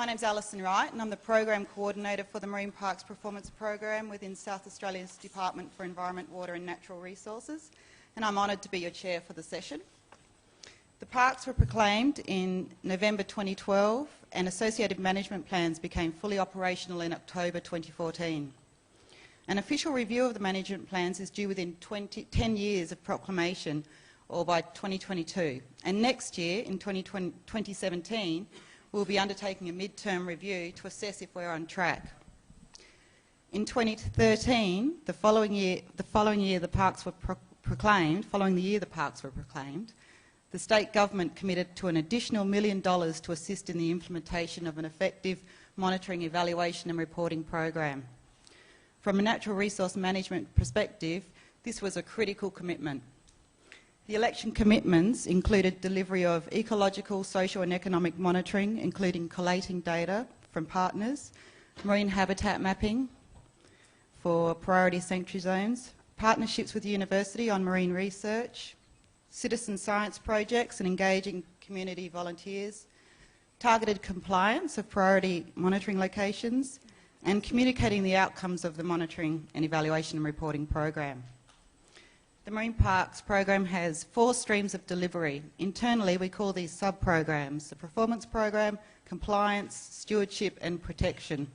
My name's Alison Wright and I'm the Program Coordinator for the Marine Parks Performance Program within South Australia's Department for Environment, Water and Natural Resources, and I'm honoured to be your chair for the session. The parks were proclaimed in November 2012 and associated management plans became fully operational in October 2014. An official review of the management plans is due within 10 years of proclamation, or by 2022, and next year, in 2017, we'll be undertaking a mid-term review to assess if we're on track. In 2013, the following year the parks were proclaimed, the state government committed to an additional $1 million to assist in the implementation of an effective monitoring, evaluation and reporting program. From a natural resource management perspective, this was a critical commitment. The election commitments included delivery of ecological, social and economic monitoring, including collating data from partners, marine habitat mapping for priority sanctuary zones, partnerships with the university on marine research, citizen science projects and engaging community volunteers, targeted compliance of priority monitoring locations, and communicating the outcomes of the monitoring and evaluation and reporting program. The Marine Parks program has 4 streams of delivery. Internally, we call these sub-programs: the performance program, compliance, stewardship and protection.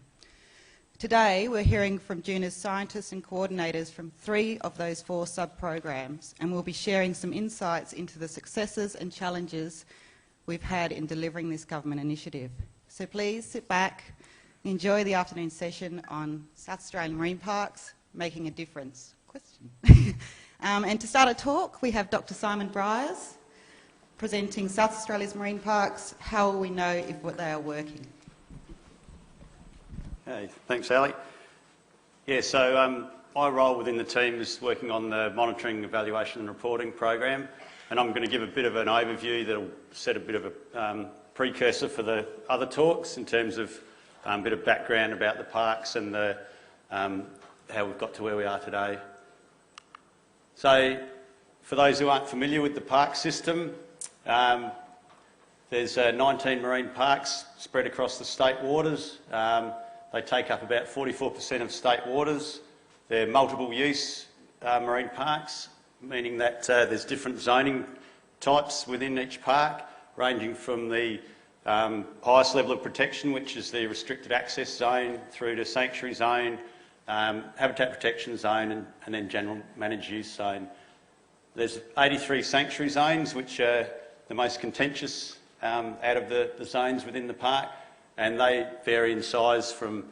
Today, we're hearing from junior scientists and coordinators from 3 of those 4 sub-programs, and we'll be sharing some insights into the successes and challenges we've had in delivering this government initiative. So please sit back, enjoy the afternoon session on South Australian Marine Parks, making a difference. Question. And to start a talk, we have Dr. Simon Bryars presenting South Australia's Marine Parks. How will we know if they are working? Hey, thanks, Ali. Yeah, so my role within the team is working on the monitoring, evaluation and reporting program, and I'm going to give a bit of an overview that will set a bit of a precursor for the other talks in terms of a bit of background about the parks and the, how we've got to where we are today. So, for those who aren't familiar with the park system, there's 19 marine parks spread across the state waters. They take up about 44% of state waters. They're multiple use marine parks, meaning that there's different zoning types within each park, ranging from the highest level of protection, which is the restricted access zone, through to sanctuary zone, habitat protection zone and then general managed use zone. There's 83 sanctuary zones, which are the most contentious out of the zones within the park, and they vary in size from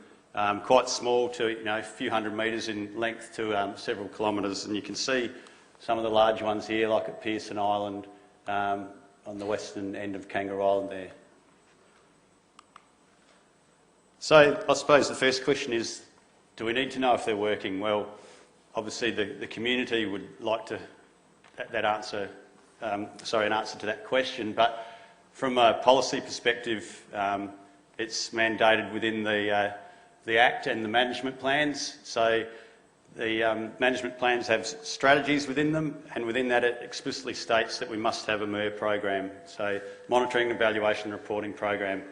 quite small to a few hundred metres in length to several kilometres, and you can see some of the large ones here, like at Pearson Island on the western end of Kangaroo Island there. So I suppose the first question is, do we need to know if they're working? Well, obviously the community would like to an answer to that question, but from a policy perspective, it's mandated within the Act and the management plans. So the management plans have strategies within them, and within that it explicitly states that we must have a MIR program, so monitoring, evaluation and reporting program.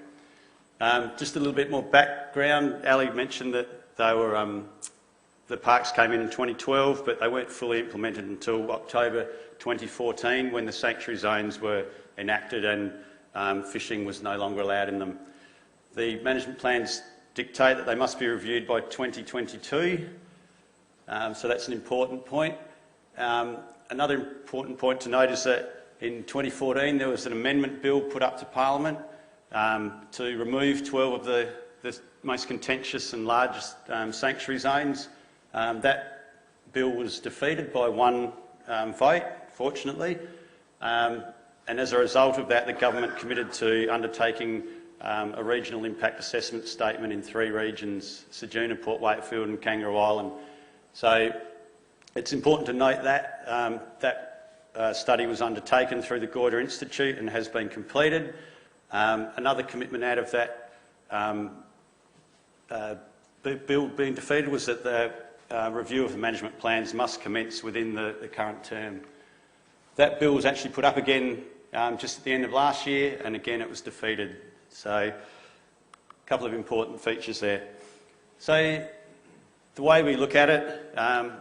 Just a little bit more background. Ali mentioned that they were, the parks came in 2012, but they weren't fully implemented until October 2014, when the sanctuary zones were enacted and fishing was no longer allowed in them. The management plans dictate that they must be reviewed by 2022, so that's an important point. Another important point to note is that in 2014 there was an amendment bill put up to Parliament to remove 12 of the most contentious and largest sanctuary zones. That bill was defeated by 1 vote, fortunately, and as a result of that the government committed to undertaking a regional impact assessment statement in 3 regions: Ceduna, Port Wakefield and Kangaroo Island. So it's important to note that that study was undertaken through the Goyder Institute and has been completed. Another commitment out of that bill being defeated was that the review of the management plans must commence within the current term. That bill was actually put up again just at the end of last year, and again it was defeated. So couple of important features there. So the way we look at it,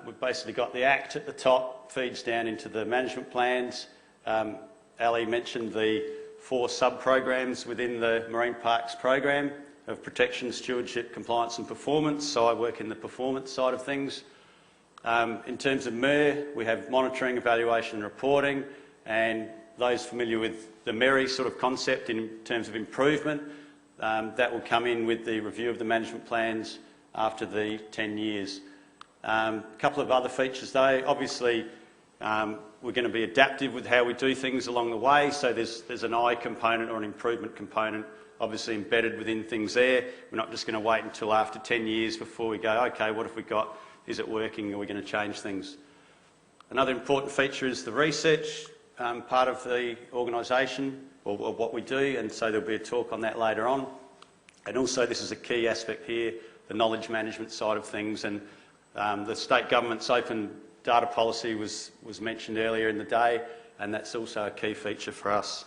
we've basically got the Act at the top, feeds down into the management plans. Ali mentioned the 4 sub-programs within the Marine Parks program of protection, stewardship, compliance and performance. So I work in the performance side of things. In terms of MER, we have monitoring, evaluation and reporting, and those familiar with the MERI sort of concept in terms of improvement, that will come in with the review of the management plans after the 10 years. A couple of other features though, obviously we're going to be adaptive with how we do things along the way, so there's an I component or an improvement component obviously embedded within things there. We're not just going to wait until after 10 years before we go, okay, what have we got? Is it working? Are we going to change things? Another important feature is the research part of the organisation, or what we do, and so there'll be a talk on that later on. And also this is a key aspect here, the knowledge management side of things, and the state government's open data policy was mentioned earlier in the day, and that's also a key feature for us.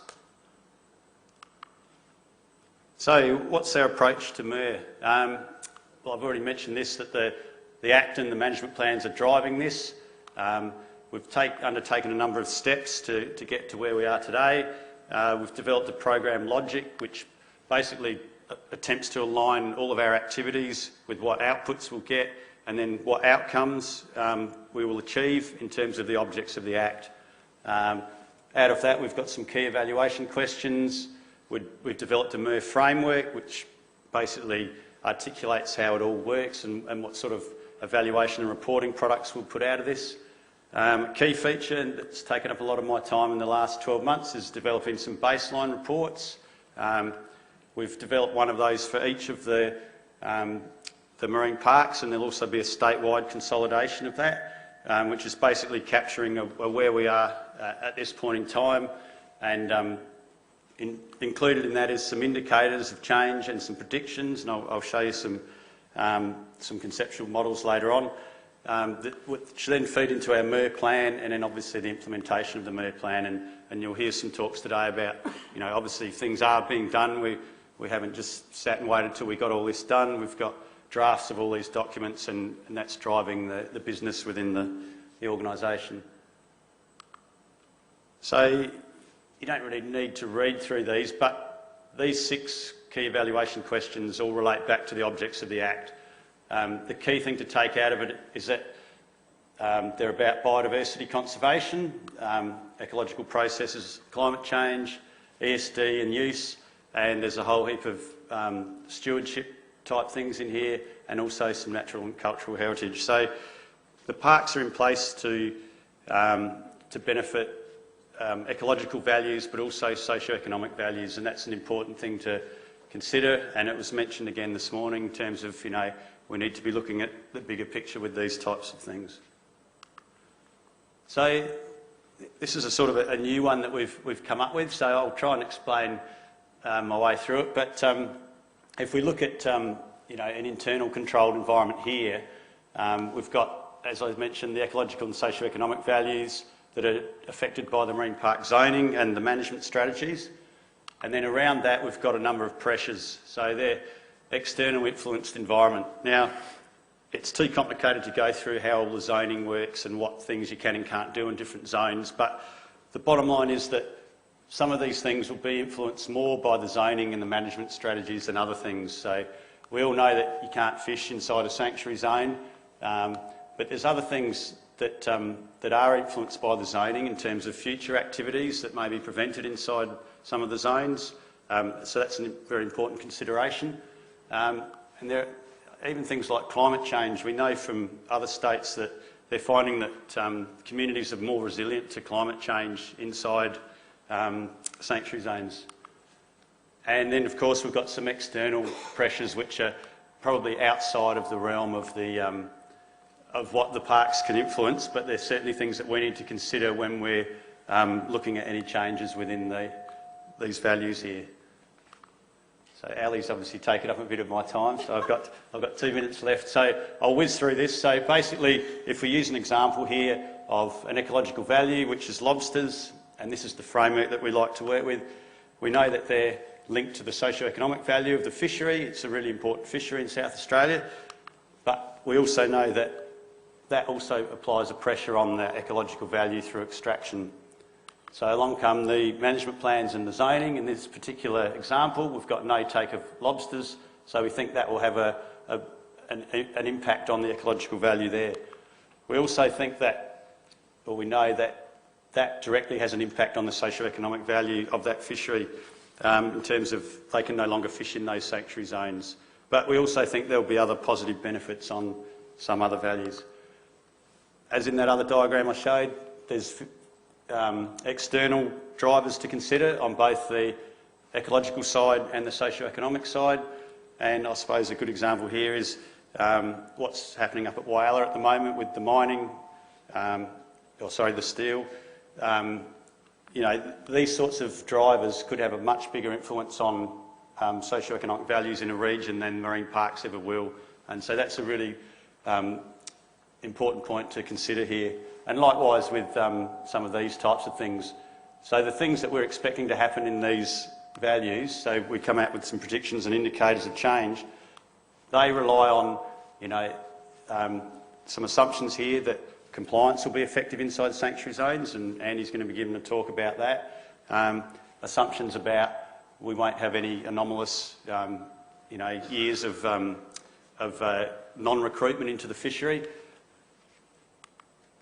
So what's our approach to MER? Well, I've already mentioned this, that the Act and the management plans are driving this. We've undertaken a number of steps to get to where we are today. We've developed a program logic which basically attempts to align all of our activities with what outputs we'll get and then what outcomes we will achieve in terms of the objects of the Act. Out of that, we've got some key evaluation questions. We've developed a MER framework which basically articulates how it all works and what sort of evaluation and reporting products we'll put out of this. A key feature, and that's taken up a lot of my time in the last 12 months, is developing some baseline reports. We've developed one of those for each of the marine parks, and there'll also be a statewide consolidation of that, which is basically capturing where we are at this point in time, and included in that is some indicators of change and some predictions, and I'll show you some conceptual models later on, which then feed into our MER plan, and then obviously the implementation of the MER plan, and you'll hear some talks today about, you know, obviously things are being done. We haven't just sat and waited till we got all this done. We've got drafts of all these documents, and that's driving the business within the organisation. So you don't really need to read through these, but these 6 key evaluation questions all relate back to the objects of the Act. The key thing to take out of it is that they're about biodiversity conservation, ecological processes, climate change, ESD and use, and there's a whole heap of stewardship type things in here, and also some natural and cultural heritage. So the parks are in place to benefit ecological values, but also socio-economic values, and that's an important thing to consider. And it was mentioned again this morning in terms of, you know, we need to be looking at the bigger picture with these types of things. So this is a sort of a new one that we've come up with, so I'll try and explain my way through it. But if we look at you know, an internal controlled environment here, we've got, as I mentioned, the ecological and socio-economic values that are affected by the marine park zoning and the management strategies. And then around that we've got a number of pressures. So they're external influenced environment. Now, it's too complicated to go through how all the zoning works and what things you can and can't do in different zones, but the bottom line is that some of these things will be influenced more by the zoning and the management strategies than other things. So we all know that you can't fish inside a sanctuary zone, but there's other things that are influenced by the zoning in terms of future activities that may be prevented inside some of the zones. So that's a very important consideration. And there are even things like climate change. We know from other states that they're finding that communities are more resilient to climate change inside sanctuary zones. And then, of course, we've got some external pressures which are probably outside of the realm of the of what the parks can influence, but they're certainly things that we need to consider when we're looking at any changes within these values here. So Ali's obviously taken up a bit of my time, so I've got 2 minutes left. So I'll whiz through this. So basically, if we use an example here of an ecological value, which is lobsters, and this is the framework that we like to work with, we know that they're linked to the socio-economic value of the fishery. It's a really important fishery in South Australia, but we also know that that also applies a pressure on the ecological value through extraction. So along come the management plans and the zoning. In this particular example, we've got no take of lobsters, so we think that will have an impact on the ecological value there. We also think that, or we know that that directly has an impact on the socio-economic value of that fishery in terms of they can no longer fish in those sanctuary zones. But we also think there will be other positive benefits on some other values. As in that other diagram I showed, there's external drivers to consider on both the ecological side and the socio-economic side. And I suppose a good example here is what's happening up at Whyalla at the moment with the mining, the steel. You know, these sorts of drivers could have a much bigger influence on socio-economic values in a region than marine parks ever will. And so that's a really important point to consider here. And likewise with some of these types of things. So the things that we're expecting to happen in these values, so we come out with some predictions and indicators of change, they rely on, you know, some assumptions here that compliance will be effective inside sanctuary zones, and Andy's going to be giving a talk about that. Assumptions about we won't have any anomalous, you know, years of non-recruitment into the fishery.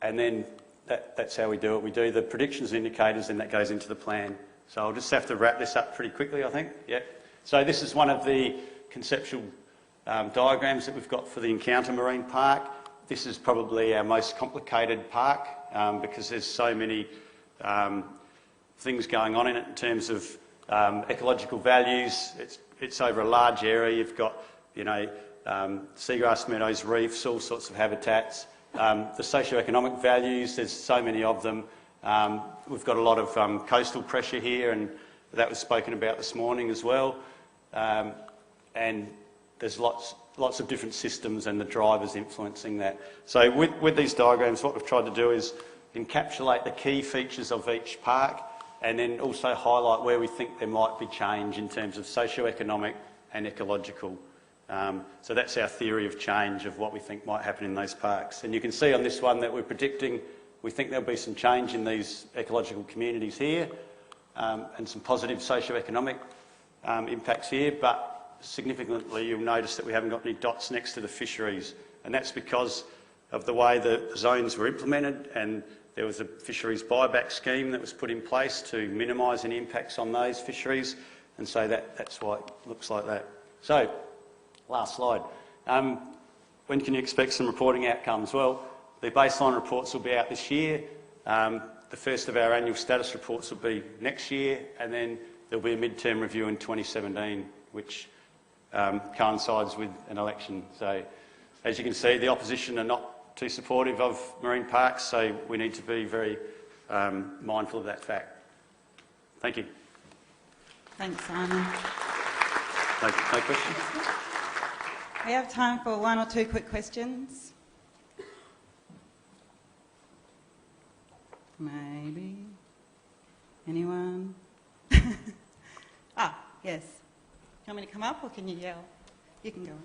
And then that's how we do it. We do the predictions and indicators, and that goes into the plan. So I'll just have to wrap this up pretty quickly, I think. Yeah. So this is one of the conceptual diagrams that we've got for the Encounter Marine Park. This is probably our most complicated park because there's so many things going on in it in terms of ecological values. It's over a large area. You've got, you know, seagrass meadows, reefs, all sorts of habitats. The socio-economic values, there's so many of them. We've got a lot of coastal pressure here, and that was spoken about this morning as well. And there's lots of different systems and the drivers influencing that. So with these diagrams, what we've tried to do is encapsulate the key features of each park and then also highlight where we think there might be change in terms of socio-economic and ecological. So that's our theory of change of what we think might happen in those parks. And you can see on this one that we're predicting we think there'll be some change in these ecological communities here and some positive socio-economic impacts here, but significantly you'll notice that we haven't got any dots next to the fisheries, and that's because of the way the zones were implemented, and there was a fisheries buyback scheme that was put in place to minimise any impacts on those fisheries, and so that's why it looks like that. So, last slide. When can you expect some reporting outcomes? Well, the baseline reports will be out this year. The first of our annual status reports will be next year, and then there'll be a mid-term review in 2017, which coincides with an election. So, as you can see, the opposition are not too supportive of marine parks, so we need to be very mindful of that fact. Thank you. Thanks, Simon. No questions? We have time for one or two quick questions. Maybe. Anyone? Yes. Do you want me to come up or can you yell? You can go on.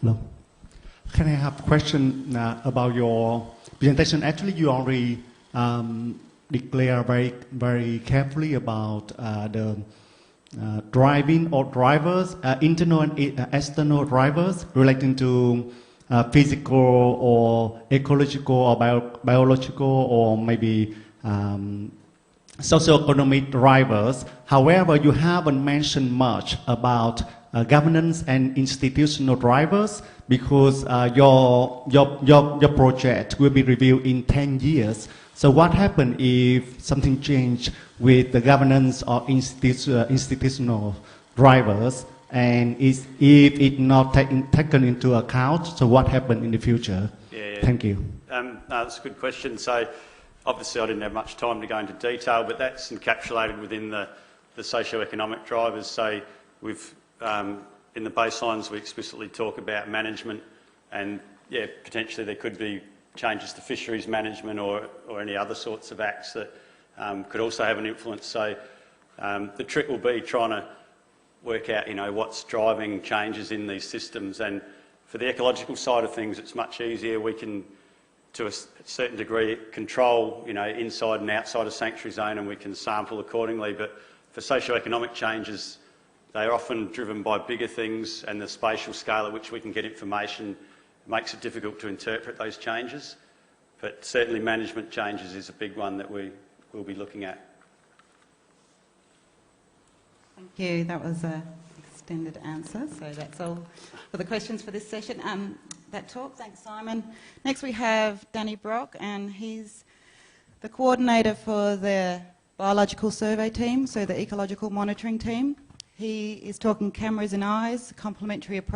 Hello. Can I have a question about your presentation? Actually, you already declare very carefully about the driving or drivers, internal and external drivers relating to physical or ecological or biological or maybe socioeconomic drivers. However, you haven't mentioned much about governance and institutional drivers because your project will be reviewed in 10 years. So what happens if something changes with the governance or institutional drivers, and if it's not taken into account, so what happens in the future? Yeah. Thank you. No, that's a good question. So obviously I didn't have much time to go into detail, but that's encapsulated within the socio-economic drivers. So we've, in the baselines, we explicitly talk about management, and yeah, potentially there could be changes to fisheries management or any other sorts of acts that could also have an influence. So the trick will be trying to work out, what's driving changes in these systems. And for the ecological side of things, it's much easier. We can, to a certain degree, control, inside and outside a sanctuary zone, and we can sample accordingly. But for socio-economic changes, they are often driven by bigger things, and the spatial scale at which we can get information makes it difficult to interpret those changes. But certainly management changes is a big one that we will be looking at. Thank you. That was an extended answer. So that's all for the questions for this session. That talk. Thanks, Simon. Next we have Danny Brock, and he's the coordinator for the biological survey team, so the ecological monitoring team. He is talking cameras and eyes, complementary approach